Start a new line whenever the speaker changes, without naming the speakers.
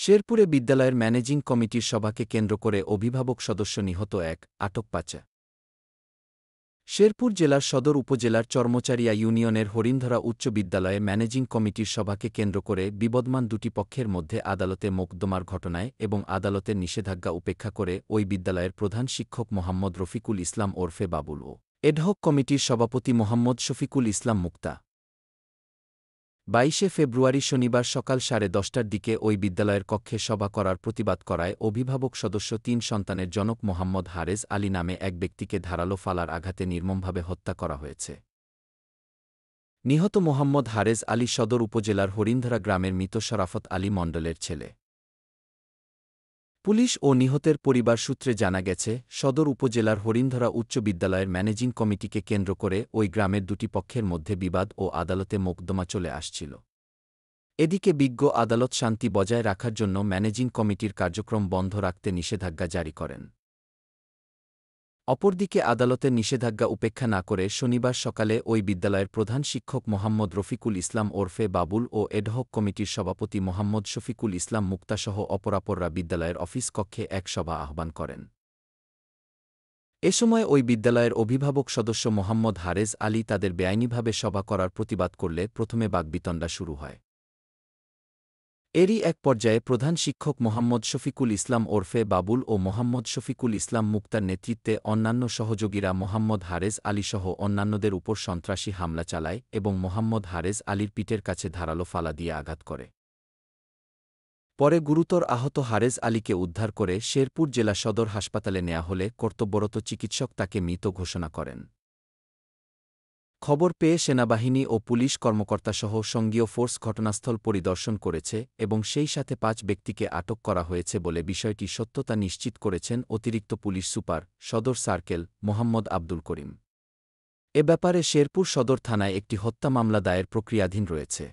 শেরপুরে বিদ্যালয়ের ম্যানেজিং কমিটির সভাকে কেন্দ্র করে অভিভাবক সদস্য নিহত আটক ৫। শেরপুর জেলার সদর উপজেলার চরমচারিয়া ইউনিয়নের হরিণধরা উচ্চ বিদ্যালয়ে ম্যানেজিং কমিটির সভাকে কেন্দ্র করে বিবদমান দুটি পক্ষের মধ্যে আদালতে মোকদ্দমার ঘটনায় এবং আদালতের নিষেধাজ্ঞা উপেক্ষা করে ওই বিদ্যালয়ের প্রধান শিক্ষক মোহাম্মদ রফিকুল ইসলাম ওরফে বাবুল ও এডহক কমিটির সভাপতি মোহাম্মদ শফিকুল ইসলাম মুক্তা ২২ ফেব্রুয়ারি শনিবার সকাল ১০:৩০টার দিকে ওই বিদ্যালয়ের কক্ষে সভা করার প্রতিবাদ করায় অভিভাবক সদস্য ৩ সন্তানের জনক মোহাম্মদ হারেজ আলী নামে এক ব্যক্তিকে ধারালো ফালার আঘাতে নির্মমভাবে হত্যা করা হয়েছে। নিহত মোহাম্মদ হারেজ আলী সদর উপজেলার হরিণধরা গ্রামের মৃত শরাফত আলী মণ্ডলের ছেলে। পুলিশ ও নিহতের পরিবার সূত্রে জানা গেছে, সদর উপজেলার হরিণধরা উচ্চ বিদ্যালয়ের ম্যানেজিং কমিটিকে কেন্দ্র করে ওই গ্রামের দুটি পক্ষের মধ্যে বিবাদ ও আদালতে মোকদ্দমা চলে আসছিল। এদিকে বিজ্ঞ আদালত শান্তি বজায় রাখার জন্য ম্যানেজিং কমিটির কার্যক্রম বন্ধ রাখতে নিষেধাজ্ঞা জারি করেন। অপরদিকে আদালতের নিষেধাজ্ঞা উপেক্ষা না করে শনিবার সকালে ওই বিদ্যালয়ের প্রধান শিক্ষক মোহাম্মদ রফিকুল ইসলাম ওরফে বাবুল ও এডহক কমিটির সভাপতি মোহাম্মদ শফিকুল ইসলাম মুক্তাসহ অপরাপররা বিদ্যালয়ের অফিস কক্ষে এক সভা আহ্বান করেন। এ সময় ওই বিদ্যালয়ের অভিভাবক সদস্য মোহাম্মদ হারেজ আলী তাদের বেআইনিভাবে সভা করার প্রতিবাদ করলে প্রথমে বাকবিতণ্ডা শুরু হয়। এরই এক পর্যায়ে প্রধান শিক্ষক মোহাম্মদ শফিকুল ইসলাম ওরফে বাবুল ও মোহাম্মদ শফিকুল ইসলাম মুক্তার নেতৃত্বে অন্যান্য সহযোগীরা মোহাম্মদ হারেজ আলীসহ অন্যান্যদের উপর সন্ত্রাসী হামলা চালায় এবং মোহাম্মদ হারেজ আলীর পিঠের কাছে ধারালো ফালা দিয়ে আঘাত করে। পরে গুরুতর আহত হারেজ আলীকে উদ্ধার করে শেরপুর জেলা সদর হাসপাতালে নেওয়া হলে কর্তব্যরত চিকিৎসক তাকে মৃত ঘোষণা করেন। খবর পেয়ে সেনাবাহিনী ও পুলিশ কর্মকর্তাসহ সঙ্গীয় ফোর্স ঘটনাস্থল পরিদর্শন করেছে এবং সেই সাথে ৫ ব্যক্তিকে আটক করা হয়েছে বলে বিষয়টি সত্যতা নিশ্চিত করেছেন অতিরিক্ত পুলিশ সুপার, সদর সার্কেল, মোহাম্মদ আব্দুল করিম। এ ব্যাপারে শেরপুর সদর থানায় একটি হত্যা মামলা দায়ের প্রক্রিয়াধীন রয়েছে।